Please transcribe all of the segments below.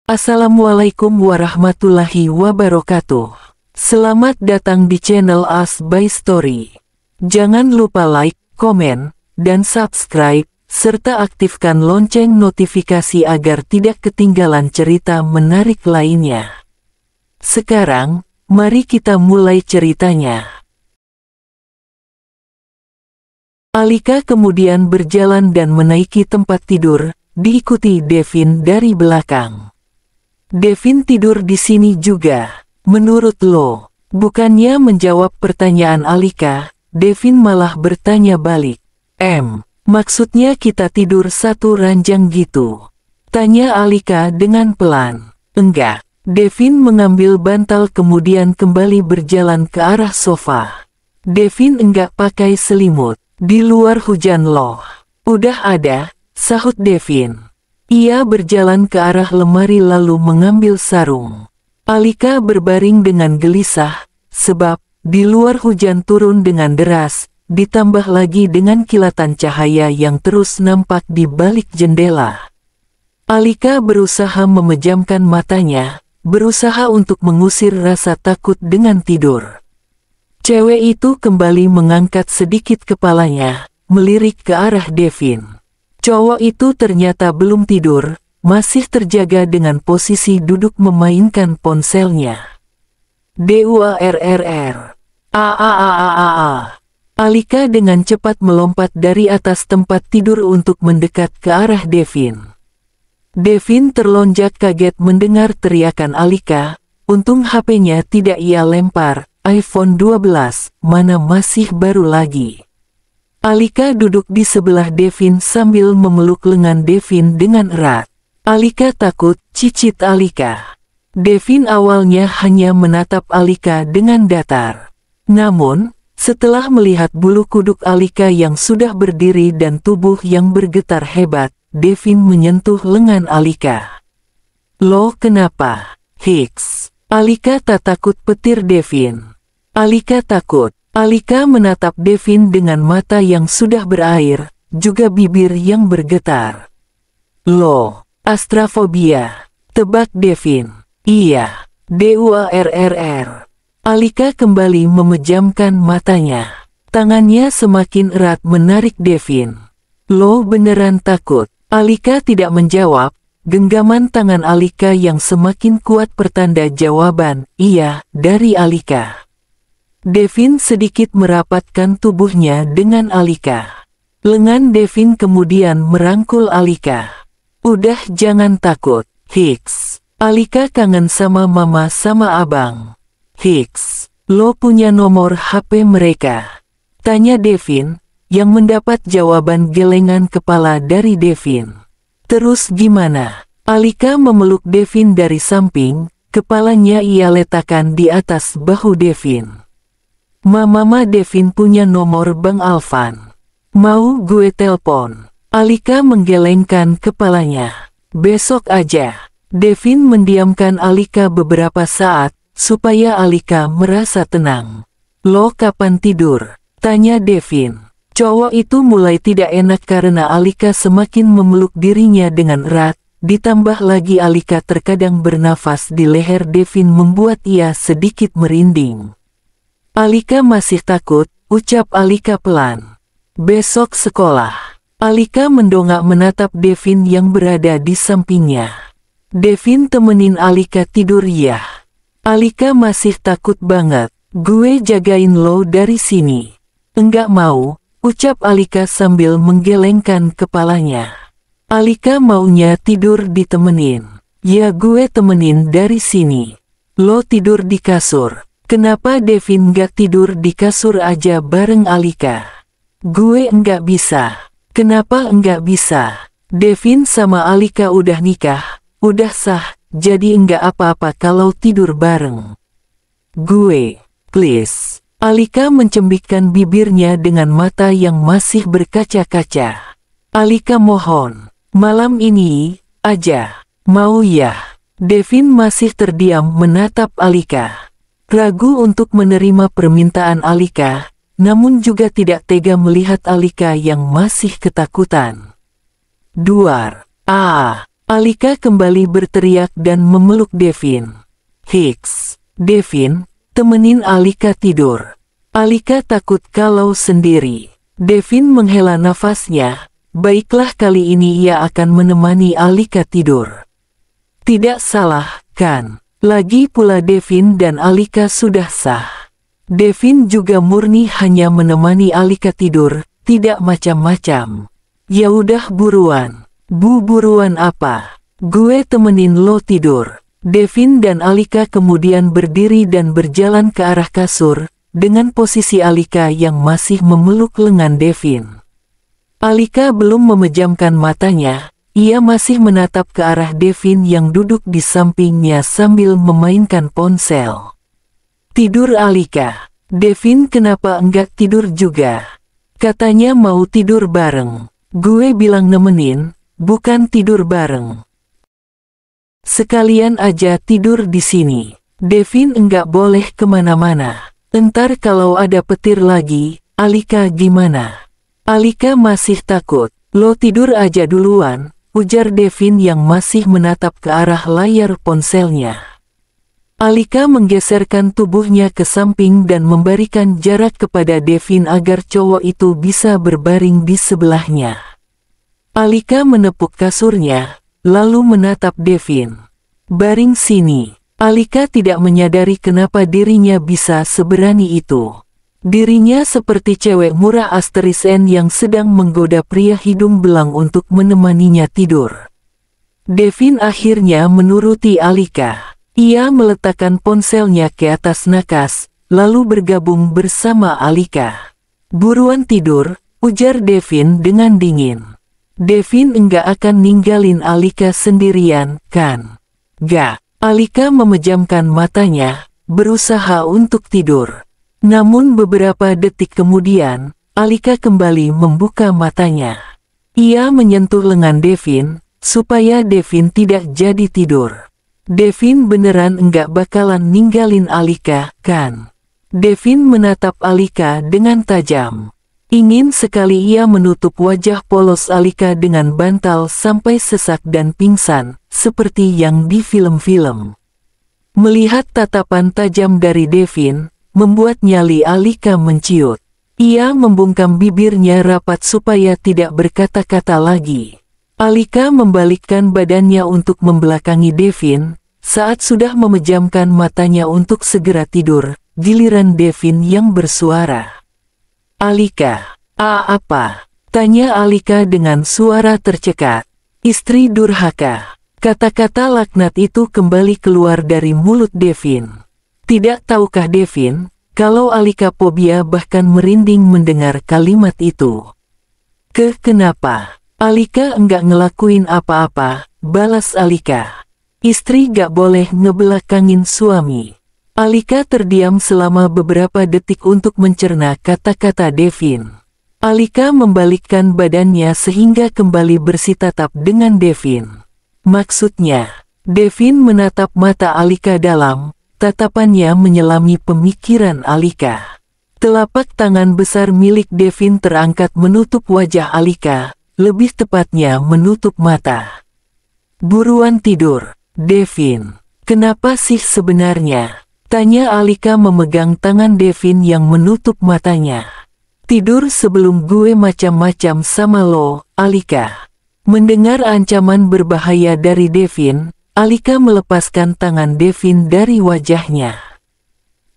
Assalamualaikum warahmatullahi wabarakatuh. Selamat datang di channel As by Story. Jangan lupa like, komen, dan subscribe, serta aktifkan lonceng notifikasi agar tidak ketinggalan cerita menarik lainnya. Sekarang, mari kita mulai ceritanya. Alika kemudian berjalan dan menaiki tempat tidur, diikuti Devin dari belakang. Devin tidur di sini juga, menurut lo. Bukannya menjawab pertanyaan Alika, Devin malah bertanya balik. Maksudnya kita tidur satu ranjang gitu? Tanya Alika dengan pelan. Enggak. Devin mengambil bantal kemudian kembali berjalan ke arah sofa. Devin enggak pakai selimut. Di luar hujan loh. Udah ada, sahut Devin. Ia berjalan ke arah lemari lalu mengambil sarung. Alika berbaring dengan gelisah, sebab di luar hujan turun dengan deras, ditambah lagi dengan kilatan cahaya yang terus nampak di balik jendela. Alika berusaha memejamkan matanya, berusaha untuk mengusir rasa takut dengan tidur. Cewek itu kembali mengangkat sedikit kepalanya, melirik ke arah Devin. Cowok itu ternyata belum tidur, masih terjaga dengan posisi duduk memainkan ponselnya. DUARRR. Alika dengan cepat melompat dari atas tempat tidur untuk mendekat ke arah Devin. Devin terlonjak kaget mendengar teriakan Alika, untung HP-nya tidak ia lempar, iPhone 12, mana masih baru lagi. Alika duduk di sebelah Devin sambil memeluk lengan Devin dengan erat. Alika takut, cicit Alika. Devin awalnya hanya menatap Alika dengan datar. Namun, setelah melihat bulu kuduk Alika yang sudah berdiri dan tubuh yang bergetar hebat, Devin menyentuh lengan Alika. Lo kenapa? Hiks. Alika tak takut, petir Devin. Alika takut. Alika menatap Devin dengan mata yang sudah berair, juga bibir yang bergetar. Lo, astrafobia, tebak Devin. Iya, DUARRR. Alika kembali memejamkan matanya. Tangannya semakin erat menarik Devin. Lo beneran takut? Alika tidak menjawab, genggaman tangan Alika yang semakin kuat pertanda jawaban, iya, dari Alika. Devin sedikit merapatkan tubuhnya dengan Alika. Lengan Devin kemudian merangkul Alika. Udah jangan takut, Hiks. Alika kangen sama mama sama abang. Hiks, lo punya nomor HP mereka? Tanya Devin, yang mendapat jawaban gelengan kepala dari Devin. Terus gimana? Alika memeluk Devin dari samping, kepalanya ia letakkan di atas bahu Devin. Mama Devin punya nomor Bang Alvan. Mau gue telpon? Alika menggelengkan kepalanya. Besok aja. Devin mendiamkan Alika beberapa saat, supaya Alika merasa tenang. Lo kapan tidur? Tanya Devin. Cowok itu mulai tidak enak karena Alika semakin memeluk dirinya dengan erat, ditambah lagi Alika terkadang bernafas di leher Devin membuat ia sedikit merinding. Alika masih takut, ucap Alika pelan. Besok sekolah. Alika mendongak menatap Devin yang berada di sampingnya. Devin temenin Alika tidur ya. Alika masih takut banget. Gue jagain lo dari sini. Enggak mau, ucap Alika sambil menggelengkan kepalanya. Alika maunya tidur ditemenin. Ya gue temenin dari sini. Lo tidur di kasur. Kenapa Devin gak tidur di kasur aja bareng Alika? Gue enggak bisa. Kenapa enggak bisa? Devin sama Alika udah nikah, udah sah, jadi enggak apa-apa kalau tidur bareng. Gue, please. Alika mencembikkan bibirnya dengan mata yang masih berkaca-kaca. Alika mohon, malam ini aja. Mau ya? Devin masih terdiam menatap Alika. Ragu untuk menerima permintaan Alika, namun juga tidak tega melihat Alika yang masih ketakutan. Duar. Alika kembali berteriak dan memeluk Devin. "Hicks, Devin, temenin Alika tidur. Alika takut kalau sendiri." Devin menghela nafasnya. Baiklah, kali ini ia akan menemani Alika tidur. Tidak salah, kan? Lagi pula Devin dan Alika sudah sah. Devin juga murni hanya menemani Alika tidur, tidak macam-macam. "Ya udah buruan." Buruan apa? Gue temenin lo tidur." Devin dan Alika kemudian berdiri dan berjalan ke arah kasur, dengan posisi Alika yang masih memeluk lengan Devin. Alika belum memejamkan matanya, ia masih menatap ke arah Devin yang duduk di sampingnya sambil memainkan ponsel. "Tidur Alika." "Devin kenapa enggak tidur juga? Katanya mau tidur bareng." "Gue bilang nemenin, bukan tidur bareng. Sekalian aja tidur di sini. Devin enggak boleh kemana-mana. Entar kalau ada petir lagi, Alika gimana?" "Alika masih takut." "Lo tidur aja duluan," ujar Devin yang masih menatap ke arah layar ponselnya. Alika menggeserkan tubuhnya ke samping dan memberikan jarak kepada Devin agar cowok itu bisa berbaring di sebelahnya. Alika menepuk kasurnya, lalu menatap Devin. "Baring sini." Alika tidak menyadari kenapa dirinya bisa seberani itu. Dirinya seperti cewek murah *N yang sedang menggoda pria hidung belang untuk menemaninya tidur. Devin akhirnya menuruti Alika. Ia meletakkan ponselnya ke atas nakas, lalu bergabung bersama Alika. "Buruan tidur," ujar Devin dengan dingin. "Devin enggak akan ninggalin Alika sendirian, kan?" "Gak." Alika memejamkan matanya, berusaha untuk tidur. Namun beberapa detik kemudian, Alika kembali membuka matanya. Ia menyentuh lengan Devin, supaya Devin tidak jadi tidur. "Devin beneran enggak bakalan ninggalin Alika, kan?" Devin menatap Alika dengan tajam. Ingin sekali ia menutup wajah polos Alika dengan bantal sampai sesak dan pingsan, seperti yang di film-film. Melihat tatapan tajam dari Devin, membuat nyali Alika menciut. Ia membungkam bibirnya rapat supaya tidak berkata-kata lagi. Alika membalikkan badannya untuk membelakangi Devin, saat sudah memejamkan matanya untuk segera tidur, giliran Devin yang bersuara. "Alika, apa?" tanya Alika dengan suara tercekat. "Istri durhaka." Kata-kata laknat itu kembali keluar dari mulut Devin. Tidak tahukah Devin, kalau Alika fobia bahkan merinding mendengar kalimat itu. Kenapa? Alika enggak ngelakuin apa-apa," balas Alika. "Istri gak boleh ngebelakangin suami." Alika terdiam selama beberapa detik untuk mencerna kata-kata Devin. Alika membalikkan badannya sehingga kembali bersitatap dengan Devin. Maksudnya, Devin menatap mata Alika dalam, tatapannya menyelami pemikiran Alika. Telapak tangan besar milik Devin terangkat menutup wajah Alika, lebih tepatnya menutup mata. "Buruan tidur, Devin." "Kenapa sih sebenarnya?" tanya Alika memegang tangan Devin yang menutup matanya. "Tidur sebelum gue macam-macam sama lo, Alika." Mendengar ancaman berbahaya dari Devin, Alika melepaskan tangan Devin dari wajahnya.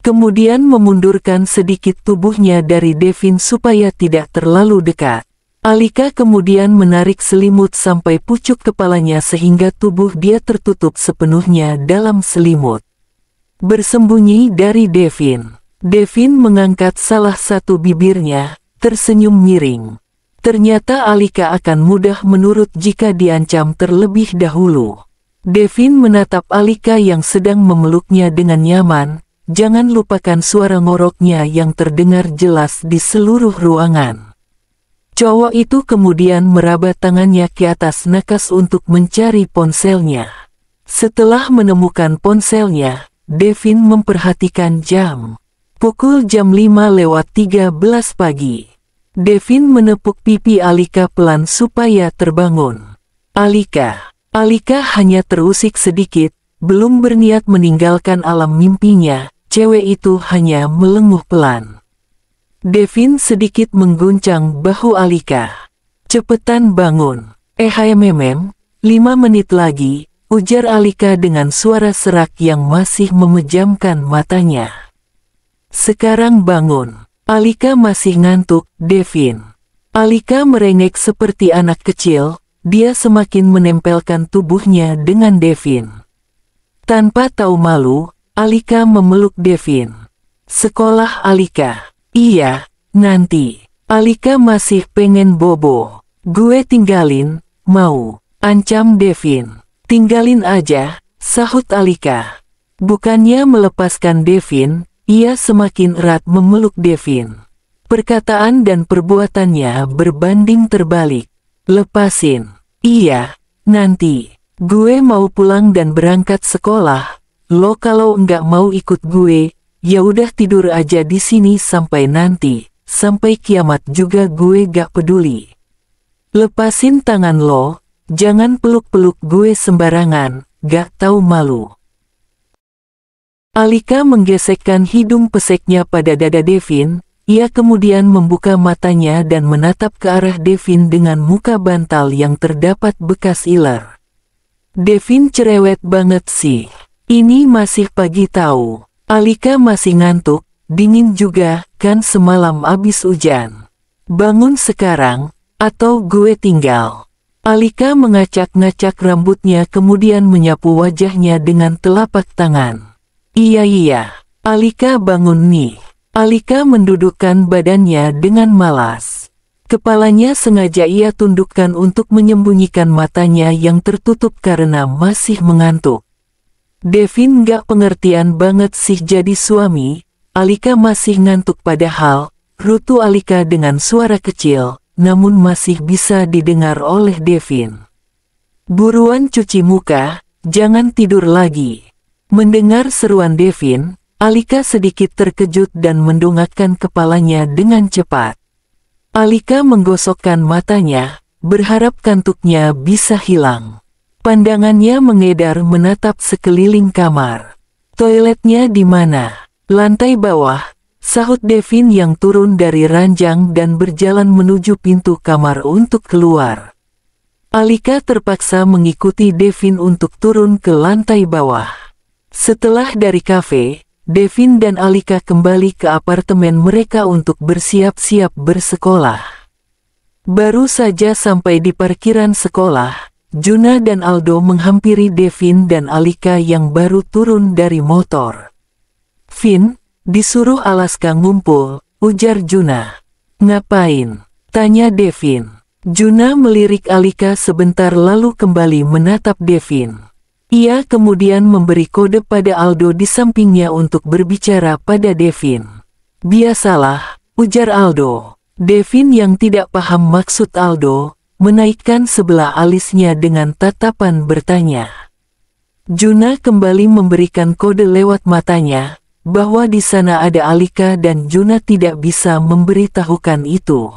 Kemudian memundurkan sedikit tubuhnya dari Devin supaya tidak terlalu dekat. Alika kemudian menarik selimut sampai pucuk kepalanya sehingga tubuh dia tertutup sepenuhnya dalam selimut. Bersembunyi dari Devin, Devin mengangkat salah satu bibirnya, tersenyum miring. Ternyata Alika akan mudah menurut jika diancam terlebih dahulu. Devin menatap Alika yang sedang memeluknya dengan nyaman, jangan lupakan suara ngoroknya yang terdengar jelas di seluruh ruangan. Cowok itu kemudian meraba tangannya ke atas nakas untuk mencari ponselnya. Setelah menemukan ponselnya, Devin memperhatikan jam. Pukul jam 5:13 pagi. Devin menepuk pipi Alika pelan supaya terbangun. "Alika, Alika hanya terusik sedikit, belum berniat meninggalkan alam mimpinya, cewek itu hanya melenguh pelan. Devin sedikit mengguncang bahu Alika. "Cepetan bangun." Hai memem, 5 menit lagi," ujar Alika dengan suara serak yang masih memejamkan matanya. "Sekarang bangun." "Alika masih ngantuk, Devin." Alika merengek seperti anak kecil, dia semakin menempelkan tubuhnya dengan Devin. Tanpa tahu malu, Alika memeluk Devin. "Sekolah Alika." "Iya, nanti." "Alika masih pengen bobo." "Gue tinggalin, mau," ancam Devin. "Tinggalin aja," sahut Alika. Bukannya melepaskan Devin, ia semakin erat memeluk Devin. Perkataan dan perbuatannya berbanding terbalik. "Lepasin." "Iya, nanti. Gue mau pulang dan berangkat sekolah. Lo kalau nggak mau ikut gue, ya udah tidur aja di sini sampai nanti. Sampai kiamat juga gue gak peduli. Lepasin tangan lo, jangan peluk-peluk gue sembarangan, gak tahu malu." Alika menggesekkan hidung peseknya pada dada Devin. Ia kemudian membuka matanya dan menatap ke arah Devin dengan muka bantal yang terdapat bekas iler. "Devin cerewet banget sih. Ini masih pagi tahu. Alika masih ngantuk, dingin juga, kan semalam abis hujan. Bangun sekarang, atau gue tinggal." Alika mengacak-ngacak rambutnya kemudian menyapu wajahnya dengan telapak tangan. Iya, Alika bangun nih." Alika mendudukkan badannya dengan malas. Kepalanya sengaja ia tundukkan untuk menyembunyikan matanya yang tertutup karena masih mengantuk. Devin gak pengertian banget sih jadi suami, Alika masih ngantuk padahal, rutu Alika dengan suara kecil, namun masih bisa didengar oleh Devin. "Buruan cuci muka, jangan tidur lagi." Mendengar seruan Devin, Alika sedikit terkejut dan mendongakkan kepalanya dengan cepat. Alika menggosokkan matanya, berharap kantuknya bisa hilang. Pandangannya mengedar menatap sekeliling kamar. "Toiletnya di mana?" "Lantai bawah," sahut Devin yang turun dari ranjang dan berjalan menuju pintu kamar untuk keluar. Alika terpaksa mengikuti Devin untuk turun ke lantai bawah. Setelah dari kafe, Devin dan Alika kembali ke apartemen mereka untuk bersiap-siap bersekolah. Baru saja sampai di parkiran sekolah, Juna dan Aldo menghampiri Devin dan Alika yang baru turun dari motor. "Vin, disuruh Alaska ngumpul," ujar Juna. "Ngapain?" tanya Devin. Juna melirik Alika sebentar lalu kembali menatap Devin. Ia kemudian memberi kode pada Aldo di sampingnya untuk berbicara pada Devin. "Biasalah," ujar Aldo. Devin yang tidak paham maksud Aldo, menaikkan sebelah alisnya dengan tatapan bertanya. Juna kembali memberikan kode lewat matanya, bahwa di sana ada Alika dan Juna tidak bisa memberitahukan itu.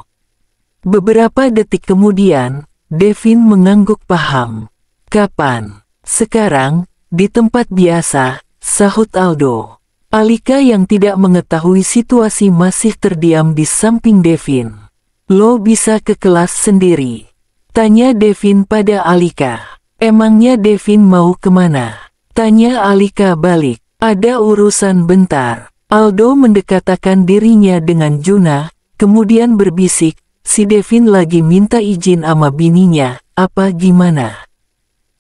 Beberapa detik kemudian, Devin mengangguk paham. "Kapan?" "Sekarang, di tempat biasa," sahut Aldo. Alika yang tidak mengetahui situasi masih terdiam di samping Devin. "Lo bisa ke kelas sendiri?" tanya Devin pada Alika. "Emangnya Devin mau kemana?" tanya Alika balik. "Ada urusan bentar." Aldo mendekatakan dirinya dengan Juna, kemudian berbisik, "Si Devin lagi minta izin sama bininya, apa gimana?"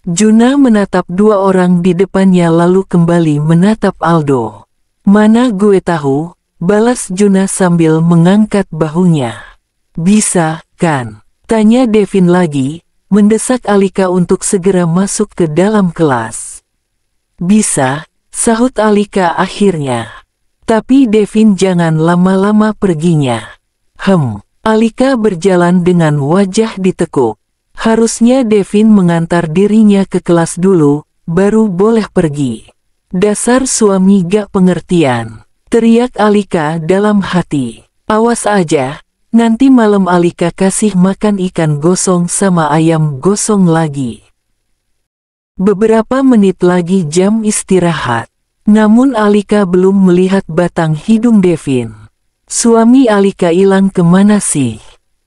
Juna menatap dua orang di depannya lalu kembali menatap Aldo. "Mana gue tahu," balas Juna sambil mengangkat bahunya. "Bisa, kan?" tanya Devin lagi, mendesak Alika untuk segera masuk ke dalam kelas. "Bisa," sahut Alika akhirnya. "Tapi Devin jangan lama-lama perginya." Alika berjalan dengan wajah ditekuk. Harusnya Devin mengantar dirinya ke kelas dulu, baru boleh pergi. "Dasar suami gak pengertian," teriak Alika dalam hati. "Awas aja, nanti malam Alika kasih makan ikan gosong sama ayam gosong lagi." Beberapa menit lagi jam istirahat. Namun Alika belum melihat batang hidung Devin. Suami Alika hilang kemana sih?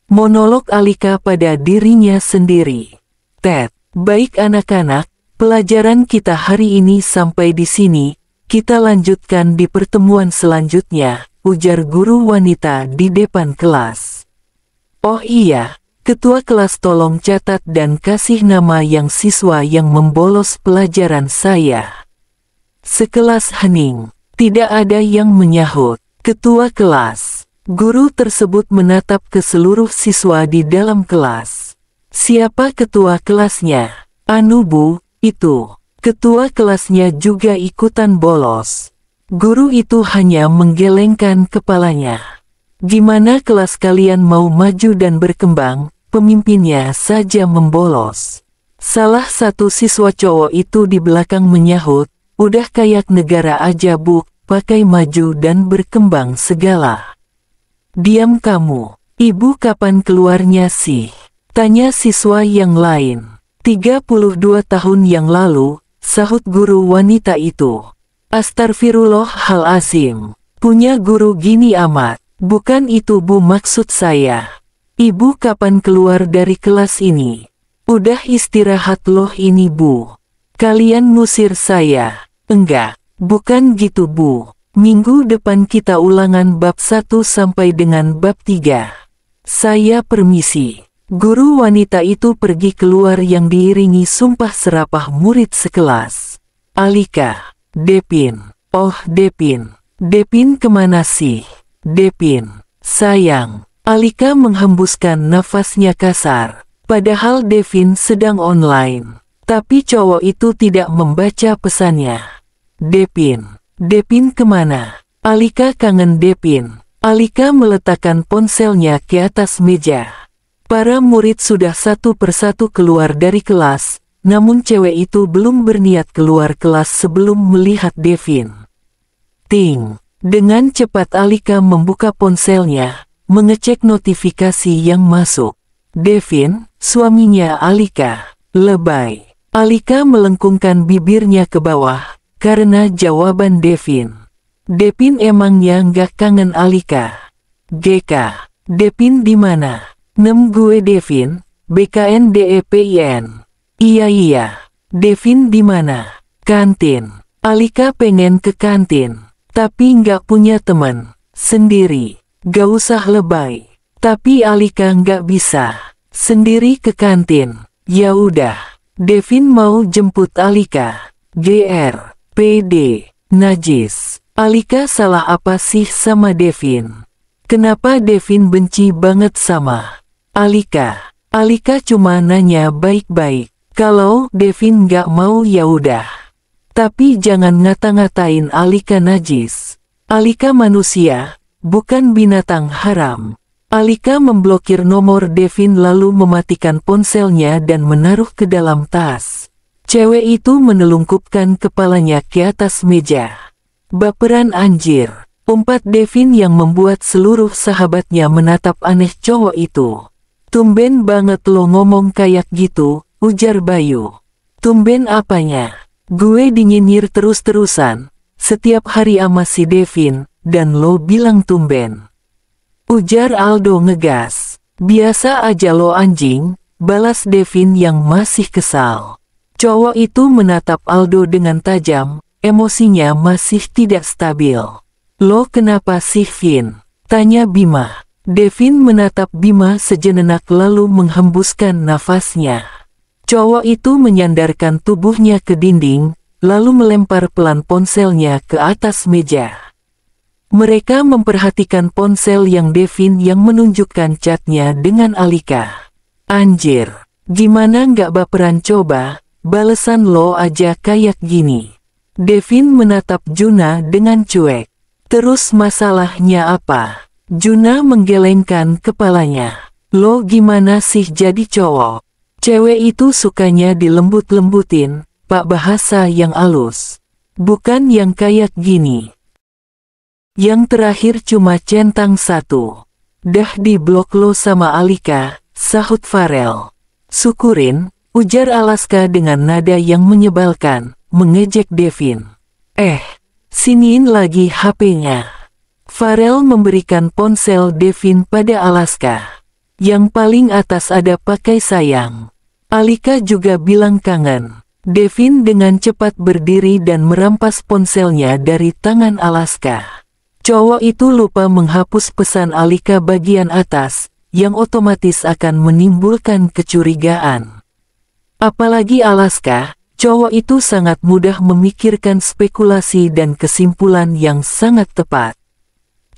Monolog Alika pada dirinya sendiri. Ted, baik anak-anak, pelajaran kita hari ini sampai di sini. Kita lanjutkan di pertemuan selanjutnya, ujar guru wanita di depan kelas. Oh iya. Ketua kelas tolong catat dan kasih nama yang siswa yang membolos pelajaran saya. Sekelas hening, tidak ada yang menyahut. Ketua kelas, guru tersebut menatap ke seluruh siswa di dalam kelas. Siapa ketua kelasnya? Anu Bu, itu. Ketua kelasnya juga ikutan bolos. Guru itu hanya menggelengkan kepalanya. Gimana kelas kalian mau maju dan berkembang, pemimpinnya saja membolos. Salah satu siswa cowok itu di belakang menyahut, udah kayak negara aja Bu, pakai maju dan berkembang segala. Diam kamu, ibu kapan keluarnya sih? Tanya siswa yang lain. 32 tahun yang lalu, sahut guru wanita itu. Astagfirullahalazim, punya guru gini amat. Bukan itu Bu maksud saya. Ibu kapan keluar dari kelas ini? Udah istirahat loh ini Bu. Kalian ngusir saya. Enggak, bukan gitu Bu. Minggu depan kita ulangan bab 1 sampai dengan bab 3. Saya permisi. Guru wanita itu pergi keluar yang diiringi sumpah serapah murid sekelas. Alika, Devin, oh Devin. Devin kemana sih? Devin, sayang. Alika menghembuskan nafasnya kasar. Padahal Devin sedang online. Tapi cowok itu tidak membaca pesannya. Devin kemana? Alika kangen Devin. Alika meletakkan ponselnya ke atas meja. Para murid sudah satu persatu keluar dari kelas. Namun cewek itu belum berniat keluar kelas sebelum melihat Devin. Ting. Dengan cepat Alika membuka ponselnya, mengecek notifikasi yang masuk. Devin, suaminya Alika, lebay. Alika melengkungkan bibirnya ke bawah, karena jawaban Devin. Devin emangnya nggak kangen Alika? GK, Devin di mana? Nem gue Devin, BKNDEPIN. Iya, Devin di mana? Kantin. Alika pengen ke kantin. Tapi nggak punya teman, sendiri, gak usah lebay. Tapi Alika nggak bisa, sendiri ke kantin. Ya udah, Devin mau jemput Alika. GR, PD, najis. Alika salah apa sih sama Devin? Kenapa Devin benci banget sama Alika? Alika cuma nanya baik-baik. Kalau Devin nggak mau ya udah. Tapi jangan ngata-ngatain Alika najis. Alika manusia, bukan binatang haram. Alika memblokir nomor Devin lalu mematikan ponselnya dan menaruh ke dalam tas. Cewek itu menelungkupkan kepalanya ke atas meja. Baperan anjir, umpat Devin yang membuat seluruh sahabatnya menatap aneh cowok itu. Tumben banget lo ngomong kayak gitu, ujar Bayu. Tumben apanya? Gue dinyinyir terus-terusan, setiap hari ama si Devin, dan lo bilang tumben. Ujar Aldo ngegas. Biasa aja lo anjing, balas Devin yang masih kesal. Cowok itu menatap Aldo dengan tajam, emosinya masih tidak stabil. Lo kenapa sih Vin? Tanya Bima. Devin menatap Bima sejenak lalu menghembuskan nafasnya. Cowok itu menyandarkan tubuhnya ke dinding, lalu melempar pelan ponselnya ke atas meja. Mereka memperhatikan ponsel yang Devin yang menunjukkan chatnya dengan Alika. Anjir, gimana nggak baperan coba, balesan lo aja kayak gini. Devin menatap Juna dengan cuek. Terus masalahnya apa? Juna menggelengkan kepalanya. Lo gimana sih jadi cowok? Cewek itu sukanya dilembut-lembutin, pak bahasa yang halus. Bukan yang kayak gini. Yang terakhir cuma centang satu. Dah di blok lo sama Alika, sahut Farel. Syukurin, ujar Alaska dengan nada yang menyebalkan, mengejek Devin. Siniin lagi HP-nya. Farel memberikan ponsel Devin pada Alaska. Yang paling atas ada pakai sayang. Alika juga bilang kangen. Devin dengan cepat berdiri dan merampas ponselnya dari tangan Alaska. Cowok itu lupa menghapus pesan Alika bagian atas, yang otomatis akan menimbulkan kecurigaan. Apalagi Alaska, cowok itu sangat mudah memikirkan spekulasi dan kesimpulan yang sangat tepat.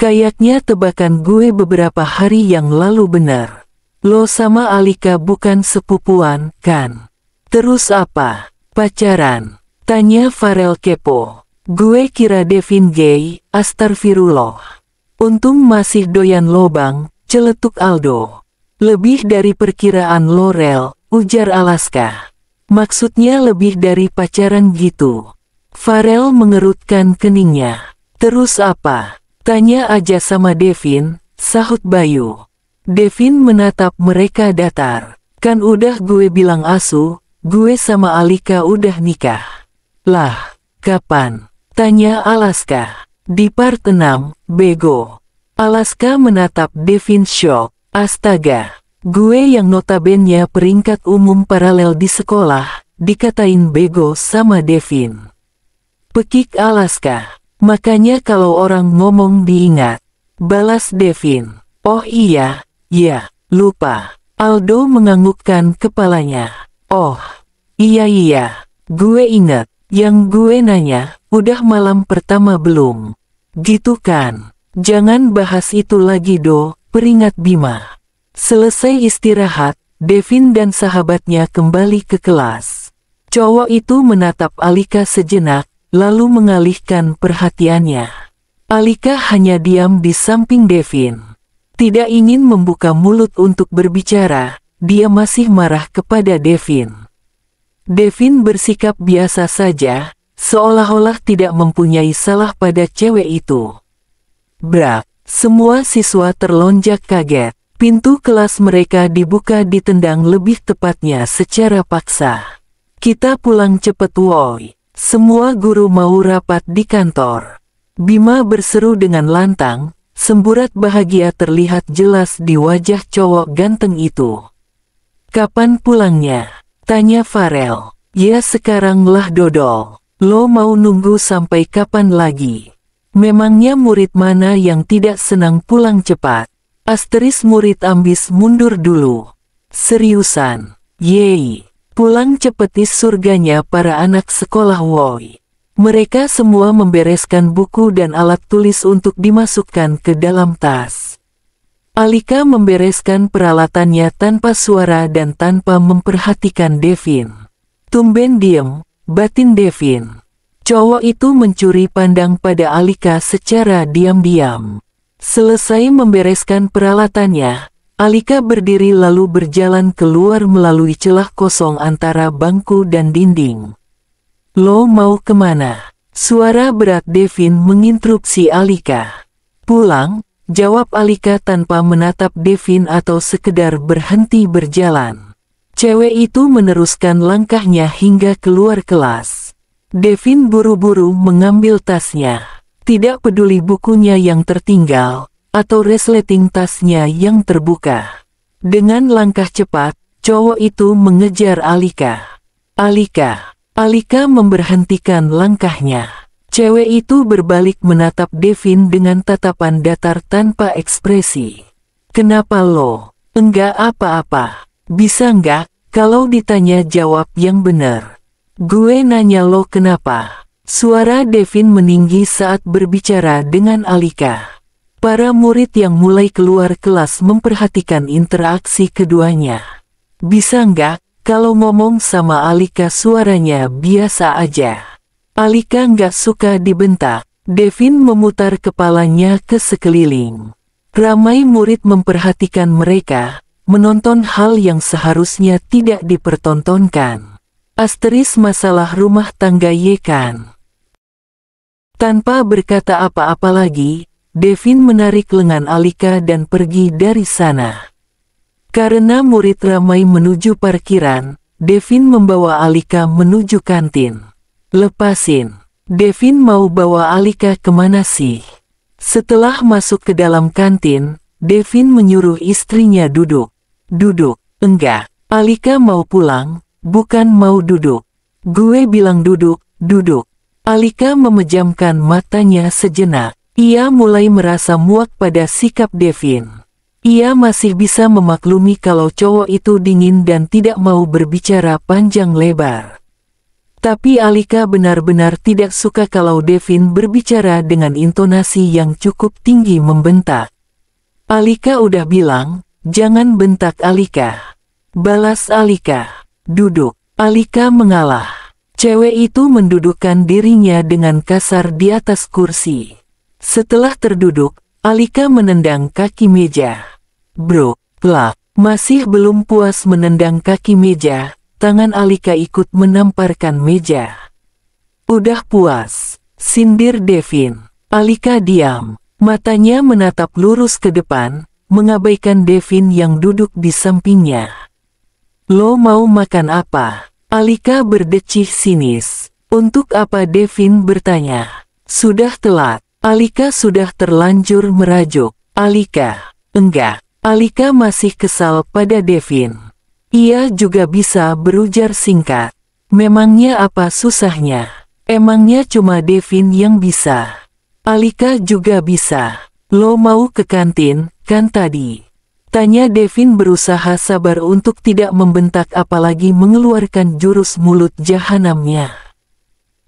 Kayaknya tebakan gue beberapa hari yang lalu benar. Lo sama Alika bukan sepupuan, kan? Terus apa? Pacaran? Tanya Farel kepo. Gue kira Devin gay, astagfirullah. Untung masih doyan lobang, celetuk Aldo. Lebih dari perkiraan lo Rel, ujar Alaska. Maksudnya lebih dari pacaran gitu. Farel mengerutkan keningnya. Terus apa? Tanya aja sama Devin, sahut Bayu. Devin menatap mereka datar. Kan udah gue bilang asu, gue sama Alika udah nikah. Lah, kapan? Tanya Alaska. Di part 6, bego. Alaska menatap Devin shock. Astaga. Gue yang notabene peringkat umum paralel di sekolah, dikatain bego sama Devin. Pekik Alaska. Makanya kalau orang ngomong diingat. Balas Devin. Oh iya, ya, lupa. Aldo menganggukkan kepalanya. Oh, iya, gue ingat. Yang gue nanya, udah malam pertama belum? Gitu kan? Jangan bahas itu lagi do, peringat Bima. Selesai istirahat, Devin dan sahabatnya kembali ke kelas. Cowok itu menatap Alika sejenak, lalu mengalihkan perhatiannya. Alika hanya diam di samping Devin. Tidak ingin membuka mulut untuk berbicara, dia masih marah kepada Devin. Devin bersikap biasa saja, seolah-olah tidak mempunyai salah pada cewek itu. Brak, semua siswa terlonjak kaget. Pintu kelas mereka dibuka ditendang lebih tepatnya secara paksa. Kita pulang cepet woi. Semua guru mau rapat di kantor. Bima berseru dengan lantang, semburat bahagia terlihat jelas di wajah cowok ganteng itu. Kapan pulangnya? Tanya Farel. Ya sekarang lah dodol. Lo mau nunggu sampai kapan lagi? Memangnya murid mana yang tidak senang pulang cepat? Murid ambis mundur dulu. Seriusan? Yeay. Pulang cepetis surganya para anak sekolah woi. Mereka semua membereskan buku dan alat tulis untuk dimasukkan ke dalam tas. Alika membereskan peralatannya tanpa suara dan tanpa memperhatikan Devin. Tumben diem, batin Devin. Cowok itu mencuri pandang pada Alika secara diam-diam. Selesai membereskan peralatannya, Alika berdiri lalu berjalan keluar melalui celah kosong antara bangku dan dinding. Lo mau kemana? Suara berat Devin menginterupsi Alika. Pulang, jawab Alika tanpa menatap Devin atau sekedar berhenti berjalan. Cewek itu meneruskan langkahnya hingga keluar kelas. Devin buru-buru mengambil tasnya. Tidak peduli bukunya yang tertinggal, atau resleting tasnya yang terbuka. Dengan langkah cepat, cowok itu mengejar Alika. Alika memberhentikan langkahnya. Cewek itu berbalik menatap Devin dengan tatapan datar tanpa ekspresi. Kenapa lo? Enggak apa-apa. Bisa enggak, kalau ditanya jawab yang benar. Gue nanya lo kenapa? Suara Devin meninggi saat berbicara dengan Alika. Para murid yang mulai keluar kelas memperhatikan interaksi keduanya. Bisa nggak, kalau ngomong sama Alika suaranya biasa aja? Alika nggak suka dibentak. Devin memutar kepalanya ke sekeliling. Ramai murid memperhatikan mereka, menonton hal yang seharusnya tidak dipertontonkan. Masalah rumah tangga ye kan? Tanpa berkata apa-apa lagi, Devin menarik lengan Alika dan pergi dari sana. Karena murid ramai menuju parkiran, Devin membawa Alika menuju kantin. Lepasin. Devin mau bawa Alika kemana sih? Setelah masuk ke dalam kantin, Devin menyuruh istrinya duduk. Duduk. Enggak. Alika mau pulang, bukan mau duduk. Gue bilang duduk, duduk. Alika memejamkan matanya sejenak. Ia mulai merasa muak pada sikap Devin. Ia masih bisa memaklumi kalau cowok itu dingin dan tidak mau berbicara panjang lebar. Tapi Alika benar-benar tidak suka kalau Devin berbicara dengan intonasi yang cukup tinggi membentak. Alika udah bilang, jangan bentak Alika. Balas Alika. Duduk. Alika mengalah. Cewek itu mendudukkan dirinya dengan kasar di atas kursi. Setelah terduduk, Alika menendang kaki meja. Bro, plak. Masih belum puas menendang kaki meja, tangan Alika ikut menamparkan meja. Udah puas, sindir Devin. Alika diam. Matanya menatap lurus ke depan, mengabaikan Devin yang duduk di sampingnya. Lo mau makan apa? Alika berdecih sinis. Untuk apa? Devin bertanya. Sudah telat. Alika sudah terlanjur merajuk. Alika, enggak. Alika masih kesal pada Devin. Ia juga bisa berujar singkat. Memangnya apa susahnya? Emangnya cuma Devin yang bisa? Alika juga bisa. Lo mau ke kantin, kan tadi? Tanya Devin berusaha sabar untuk tidak membentak apalagi mengeluarkan jurus mulut jahanamnya.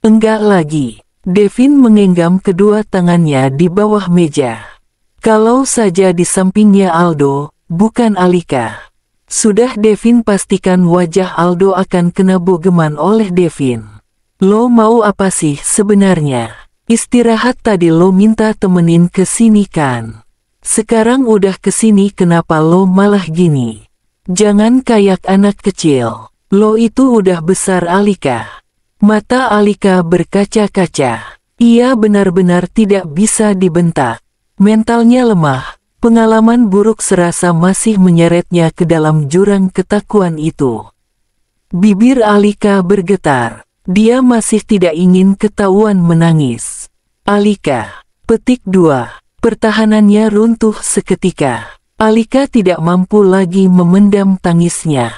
Enggak lagi. Devin menggenggam kedua tangannya di bawah meja. Kalau saja di sampingnya Aldo, bukan Alika. Sudah Devin pastikan wajah Aldo akan kena bogeman oleh Devin. Lo mau apa sih sebenarnya? Istirahat tadi lo minta temenin ke sini kan? Sekarang udah kesini kenapa lo malah gini? Jangan kayak anak kecil. Lo itu udah besar Alika. Mata Alika berkaca-kaca. Ia benar-benar tidak bisa dibentak. Mentalnya lemah, pengalaman buruk serasa masih menyeretnya ke dalam jurang ketakuan itu. Bibir Alika bergetar. Dia masih tidak ingin ketahuan menangis. Alika. Petik 2. Pertahanannya runtuh seketika. Alika tidak mampu lagi memendam tangisnya.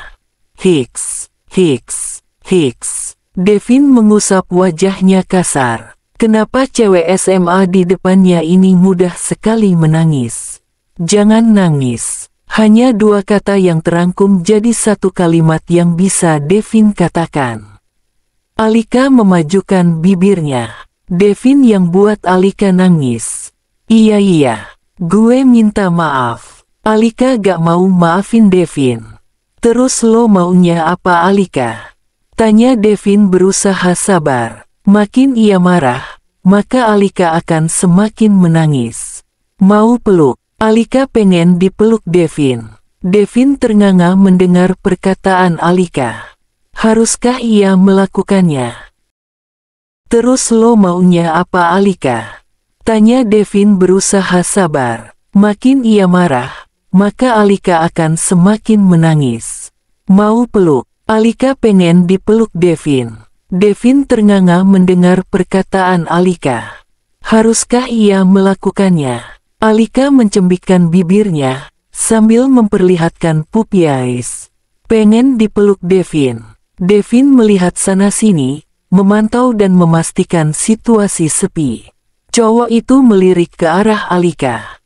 Hiks, hiks, hiks. Devin mengusap wajahnya kasar. Kenapa cewek SMA di depannya ini mudah sekali menangis? Jangan nangis. Hanya 2 kata yang terangkum jadi 1 kalimat yang bisa Devin katakan. Alika memajukan bibirnya. Devin yang buat Alika nangis. Iya, gue minta maaf. Alika gak mau maafin Devin. Terus lo maunya apa Alika? Tanya Devin berusaha sabar. Makin ia marah, maka Alika akan semakin menangis. Mau peluk. Alika pengen dipeluk Devin. Devin ternganga mendengar perkataan Alika. Haruskah ia melakukannya? Terus lo maunya apa Alika? Tanya Devin berusaha sabar. Makin ia marah, maka Alika akan semakin menangis. Mau peluk. Alika pengen dipeluk Devin. Devin ternganga mendengar perkataan Alika. Haruskah ia melakukannya? Alika mencembikkan bibirnya, sambil memperlihatkan pupils. Pengen dipeluk Devin. Devin melihat sana-sini, memantau dan memastikan situasi sepi. Cowok itu melirik ke arah Alika.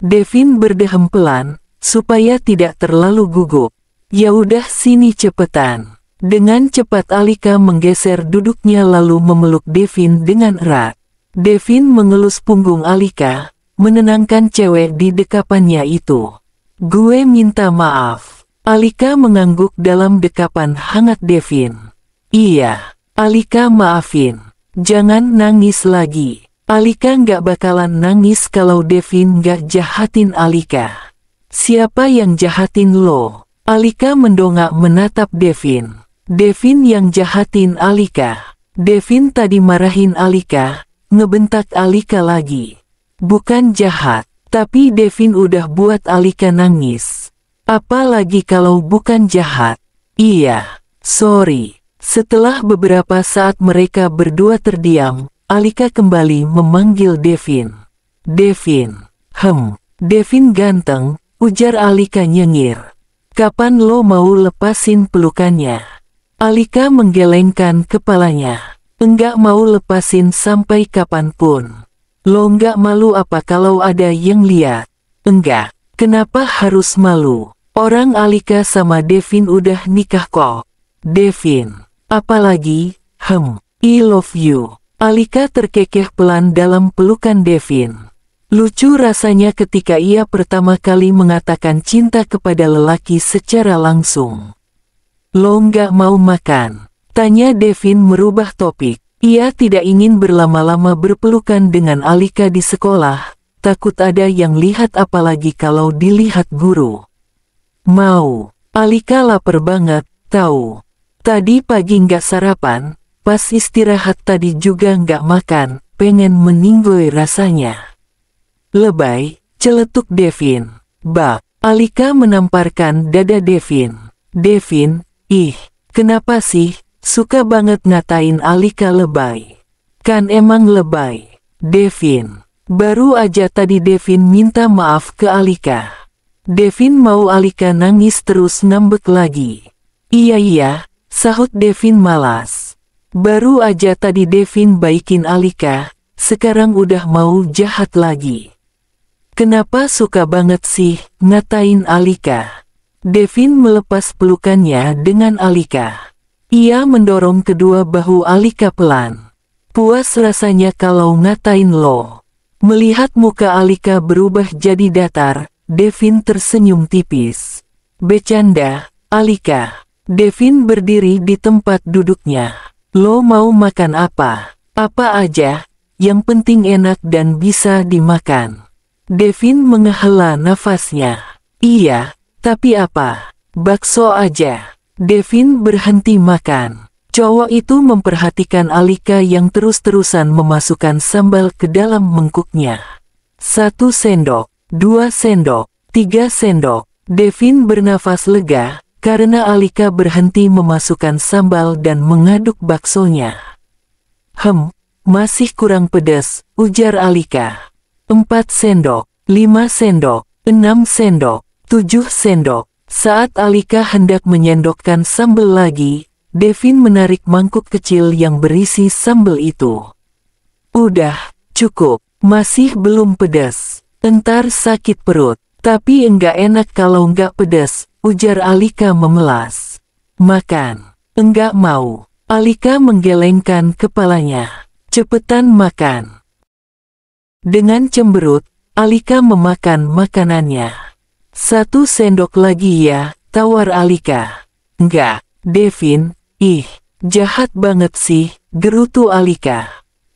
Devin berdehem pelan, supaya tidak terlalu gugup. Ya udah sini cepetan. Dengan cepat Alika menggeser duduknya lalu memeluk Devin dengan erat. Devin mengelus punggung Alika, menenangkan cewek di dekapannya itu. Gue minta maaf. Alika mengangguk dalam dekapan hangat Devin. Iya, Alika maafin. Jangan nangis lagi. Alika nggak bakalan nangis kalau Devin nggak jahatin Alika. Siapa yang jahatin lo? Alika mendongak menatap Devin. Devin yang jahatin Alika. Devin tadi marahin Alika, ngebentak Alika lagi. Bukan jahat, tapi Devin udah buat Alika nangis. Apalagi kalau bukan jahat. Iya, sorry. Setelah beberapa saat mereka berdua terdiam, Alika kembali memanggil Devin. Devin. Devin ganteng, ujar Alika nyengir. Kapan lo mau lepasin pelukannya? Alika menggelengkan kepalanya. Enggak mau lepasin sampai kapanpun. Lo enggak malu apa kalau ada yang lihat? Enggak. Kenapa harus malu? Orang Alika sama Devin udah nikah kok. Devin. Apalagi, I love you. Alika terkekeh pelan dalam pelukan Devin. Lucu rasanya ketika ia pertama kali mengatakan cinta kepada lelaki secara langsung. Lo nggak mau makan? Tanya Devin merubah topik. Ia tidak ingin berlama-lama berpelukan dengan Alika di sekolah, takut ada yang lihat apalagi kalau dilihat guru. Mau. Alika lapar banget, tahu. Tadi pagi nggak sarapan, pas istirahat tadi juga nggak makan, pengen meninggoy rasanya. Lebay, celetuk Devin. Bak, Alika menamparkan dada Devin. Devin, kenapa sih, suka banget ngatain Alika lebay? Kan emang lebay. Devin, baru aja tadi Devin minta maaf ke Alika. Devin mau Alika nangis terus ngambek lagi. Iya, sahut Devin malas. Baru aja tadi Devin baikin Alika, sekarang udah mau jahat lagi. Kenapa suka banget sih ngatain Alika? Devin melepas pelukannya dengan Alika. Ia mendorong kedua bahu Alika pelan. Puas rasanya kalau ngatain lo. Melihat muka Alika berubah jadi datar, Devin tersenyum tipis. Bercanda, Alika. Devin berdiri di tempat duduknya. Lo mau makan apa? Apa aja, yang penting enak dan bisa dimakan. Devin menghela nafasnya. Iya, tapi apa? Bakso aja. Devin berhenti makan. Cowok itu memperhatikan Alika yang terus-terusan memasukkan sambal ke dalam mangkuknya. 1 sendok, 2 sendok, 3 sendok. Devin bernafas lega, karena Alika berhenti memasukkan sambal dan mengaduk baksonya. Masih kurang pedas, ujar Alika. 4 sendok, 5 sendok, 6 sendok, 7 sendok. Saat Alika hendak menyendokkan sambal lagi, Devin menarik mangkuk kecil yang berisi sambal itu. Udah, cukup, masih belum pedas. Entar sakit perut, tapi enggak enak kalau enggak pedas, ujar Alika memelas. Makan, enggak mau. Alika menggelengkan kepalanya. Cepetan makan. Dengan cemberut, Alika memakan makanannya. 1 sendok lagi ya, tawar Alika. Enggak, Devin, jahat banget sih, gerutu Alika.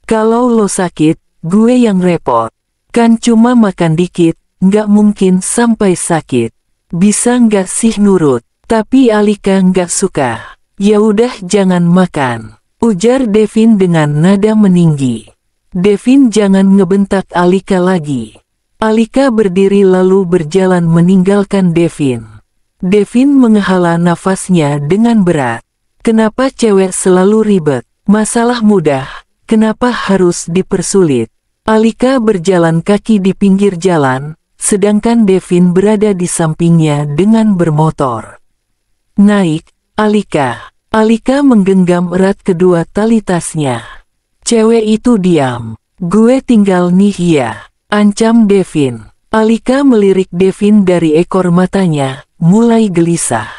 Kalau lo sakit, gue yang repot. Kan cuma makan dikit, nggak mungkin sampai sakit. Bisa nggak sih nurut? Tapi Alika nggak suka. Ya udah jangan makan, ujar Devin dengan nada meninggi. Devin jangan ngebentak Alika lagi. Alika berdiri lalu berjalan meninggalkan Devin. Devin menghela nafasnya dengan berat. Kenapa cewek selalu ribet? Masalah mudah, kenapa harus dipersulit? Alika berjalan kaki di pinggir jalan, sedangkan Devin berada di sampingnya dengan bermotor. Naik, Alika. Alika menggenggam erat kedua tali tasnya. Cewek itu diam. Gue tinggal nih ya, ancam Devin. Alika melirik Devin dari ekor matanya, mulai gelisah.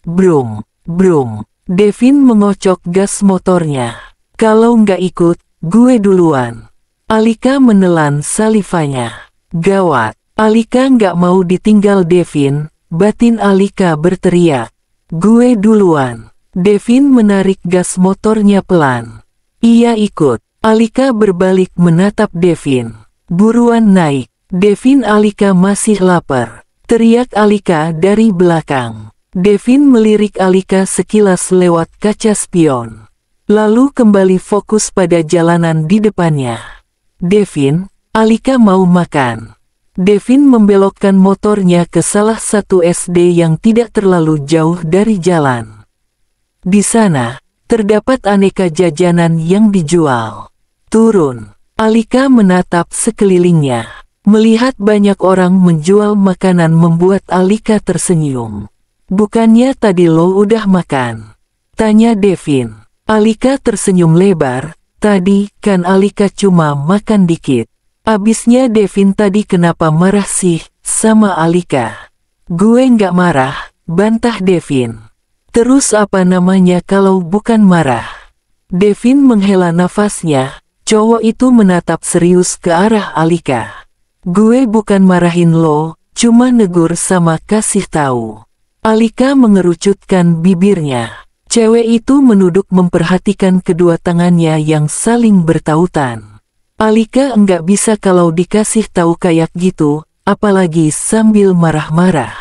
Brum, brum. Devin mengocok gas motornya. Kalau nggak ikut, gue duluan. Alika menelan salivanya. Gawat, Alika nggak mau ditinggal Devin, batin Alika berteriak. Gue duluan. Devin menarik gas motornya pelan. Ia ikut. Alika berbalik menatap Devin. Buruan naik. Devin, Alika masih lapar. Teriak Alika dari belakang. Devin melirik Alika sekilas lewat kaca spion. Lalu kembali fokus pada jalanan di depannya. Devin, Alika mau makan. Devin membelokkan motornya ke salah satu SD yang tidak terlalu jauh dari jalan. Di sana, terdapat aneka jajanan yang dijual. Turun. Alika menatap sekelilingnya. Melihat banyak orang menjual makanan membuat Alika tersenyum. Bukannya tadi lo udah makan? Tanya Devin. Alika tersenyum lebar. Tadi kan Alika cuma makan dikit. Abisnya Devin tadi kenapa marah sih sama Alika? Gue nggak marah, bantah Devin. Terus apa namanya kalau bukan marah? Devin menghela nafasnya, cowok itu menatap serius ke arah Alika. Gue bukan marahin lo, cuma negur sama kasih tahu. Alika mengerucutkan bibirnya. Cewek itu menunduk memperhatikan kedua tangannya yang saling bertautan. Alika enggak bisa kalau dikasih tahu kayak gitu, apalagi sambil marah-marah.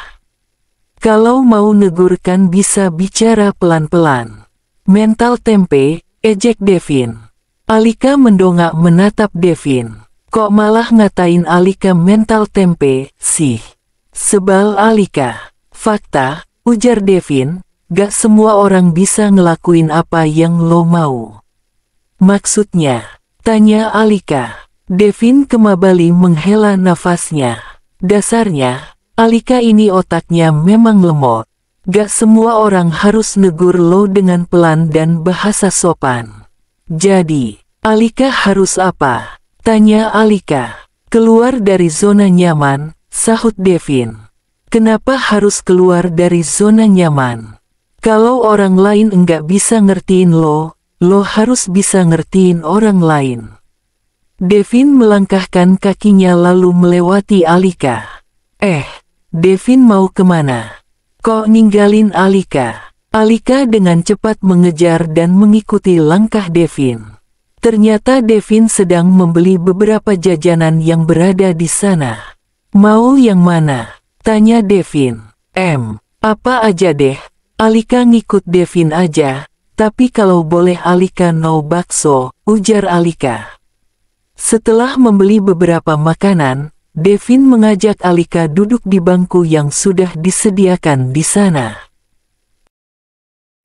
Kalau mau negur kan bisa bicara pelan-pelan. Mental tempe, ejek Devin. Alika mendongak menatap Devin. Kok malah ngatain Alika mental tempe sih? Sebal Alika. Fakta, ujar Devin, gak semua orang bisa ngelakuin apa yang lo mau. Maksudnya, tanya Alika. Devin kembali menghela nafasnya. Dasarnya, Alika ini otaknya memang lemot. Gak semua orang harus negur lo dengan pelan dan bahasa sopan. Jadi, Alika harus apa? Tanya Alika. Keluar dari zona nyaman, sahut Devin. Kenapa harus keluar dari zona nyaman? Kalau orang lain enggak bisa ngertiin lo harus bisa ngertiin orang lain. Devin melangkahkan kakinya lalu melewati Alika. Devin mau kemana? Kok ninggalin Alika? Alika dengan cepat mengejar dan mengikuti langkah Devin. Ternyata Devin sedang membeli beberapa jajanan yang berada di sana. Mau yang mana? Tanya Devin. Apa aja deh. Alika ngikut Devin aja, tapi kalau boleh Alika no bakso, ujar Alika. Setelah membeli beberapa makanan, Devin mengajak Alika duduk di bangku yang sudah disediakan di sana.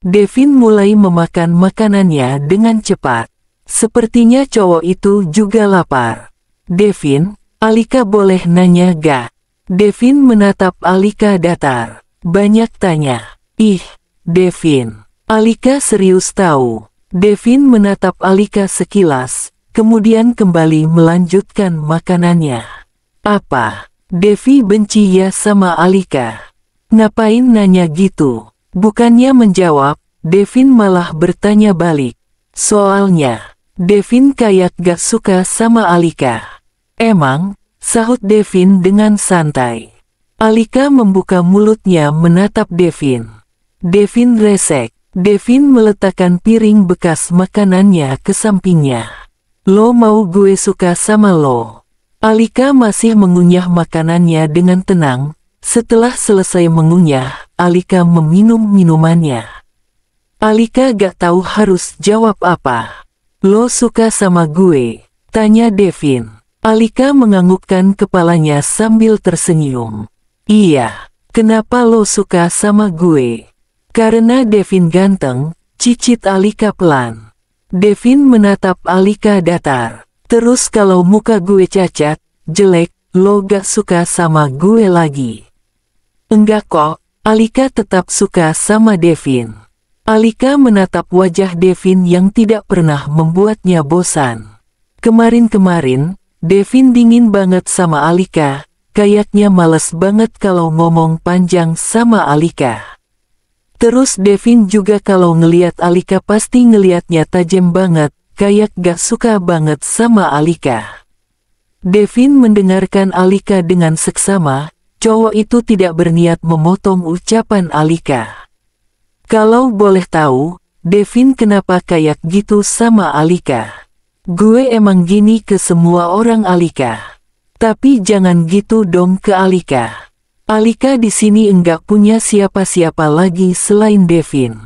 Devin mulai memakan makanannya dengan cepat. Sepertinya cowok itu juga lapar. Devin, Alika boleh nanya gak? Devin menatap Alika datar. Banyak tanya. Devin. Alika serius tahu. Devin menatap Alika sekilas, kemudian kembali melanjutkan makanannya. Apa? Devi benci ya sama Alika. Ngapain nanya gitu? Bukannya menjawab, Devin malah bertanya balik. Soalnya, Devin kayak gak suka sama Alika. Emang? Sahut Devin dengan santai. Alika membuka mulutnya menatap Devin. Devin resek. Devin meletakkan piring bekas makanannya ke sampingnya. Lo mau gue suka sama lo? Alika masih mengunyah makanannya dengan tenang. Setelah selesai mengunyah, Alika meminum minumannya. Alika gak tahu harus jawab apa. Lo suka sama gue? Tanya Devin. Alika menganggukkan kepalanya sambil tersenyum. Iya, kenapa lo suka sama gue? Karena Devin ganteng, cicit Alika pelan. Devin menatap Alika datar. Terus kalau muka gue cacat, jelek, lo gak suka sama gue lagi? Enggak kok, Alika tetap suka sama Devin. Alika menatap wajah Devin yang tidak pernah membuatnya bosan. Kemarin-kemarin, Devin dingin banget sama Alika, kayaknya males banget kalau ngomong panjang sama Alika. Terus Devin juga kalau ngeliat Alika pasti ngeliatnya tajam banget, kayak gak suka banget sama Alika. Devin mendengarkan Alika dengan seksama, cowok itu tidak berniat memotong ucapan Alika. Kalau boleh tahu, Devin kenapa kayak gitu sama Alika? Gue emang gini ke semua orang Alika. Tapi jangan gitu dong ke Alika. Alika di sini enggak punya siapa-siapa lagi selain Devin.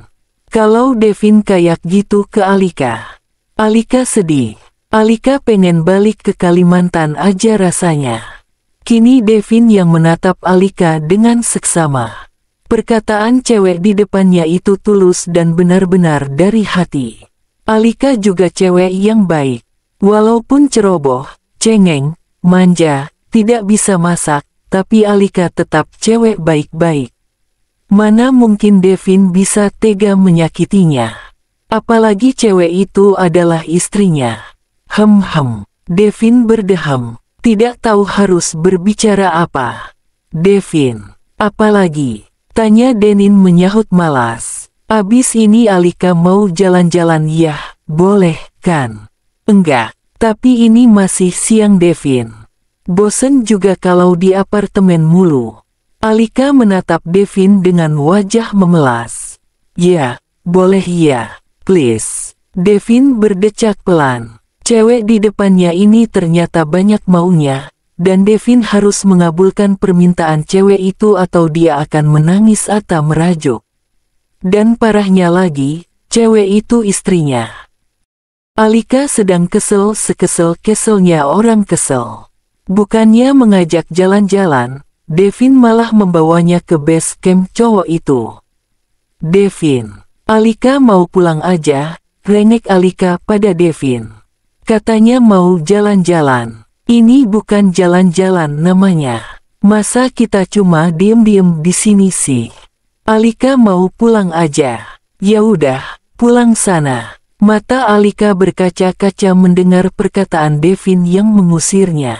Kalau Devin kayak gitu ke Alika, Alika sedih. Alika pengen balik ke Kalimantan aja rasanya. Kini Devin yang menatap Alika dengan seksama. Perkataan cewek di depannya itu tulus dan benar-benar dari hati. Alika juga cewek yang baik. Walaupun ceroboh, cengeng, manja, tidak bisa masak, tapi Alika tetap cewek baik-baik. Mana mungkin Devin bisa tega menyakitinya? Apalagi cewek itu adalah istrinya. Devin berdeham, tidak tahu harus berbicara apa. Devin, apalagi? Tanya Denin menyahut malas. Abis ini Alika mau jalan-jalan ya, boleh kan? Enggak, tapi ini masih siang Devin. Bosen juga kalau di apartemen mulu. Alika menatap Devin dengan wajah memelas. Ya, boleh ya, please. Devin berdecak pelan. Cewek di depannya ini ternyata banyak maunya. Dan Devin harus mengabulkan permintaan cewek itu atau dia akan menangis atau merajuk. Dan parahnya lagi, cewek itu istrinya. Alika sedang kesel sekesel-keselnya orang kesel. Bukannya mengajak jalan-jalan, Devin malah membawanya ke base camp cowok itu. Devin, Alika mau pulang aja, rengek Alika pada Devin. Katanya mau jalan-jalan. Ini bukan jalan-jalan namanya. Masa kita cuma diem-diem di sini sih? Alika mau pulang aja. Ya udah, pulang sana. Mata Alika berkaca-kaca mendengar perkataan Devin yang mengusirnya.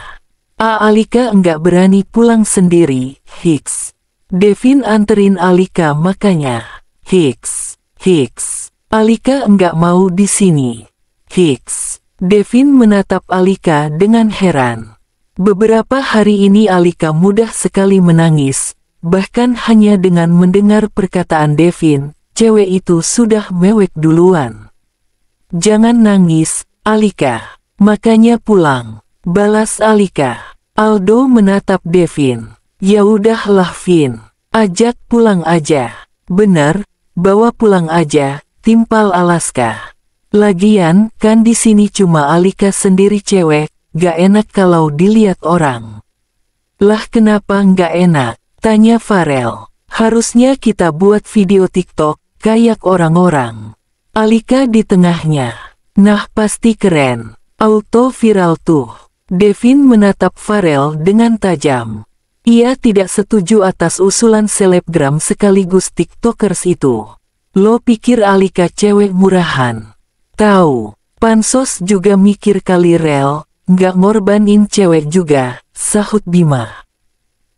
Alika enggak berani pulang sendiri, Hicks. Devin anterin Alika makanya. Hicks. Alika enggak mau di sini. Hicks. Devin menatap Alika dengan heran. Beberapa hari ini Alika mudah sekali menangis, bahkan hanya dengan mendengar perkataan Devin, cewek itu sudah mewek duluan. Jangan nangis, Alika. Makanya pulang. Balas Alika. Aldo menatap Devin. Ya udahlah Vin. Ajak pulang aja. Benar, bawa pulang aja, timpal Alaska. Lagian, kan di sini cuma Alika sendiri cewek, gak enak kalau dilihat orang. Lah kenapa gak enak? Tanya Farel. Harusnya kita buat video TikTok, kayak orang-orang. Alika di tengahnya. Nah pasti keren. Auto viral tuh. Devin menatap Farel dengan tajam. Ia tidak setuju atas usulan selebgram sekaligus TikTokers itu. Lo pikir Alika cewek murahan? Tahu, pansos juga mikir kali rel, nggak ngorbanin cewek juga, sahut Bima.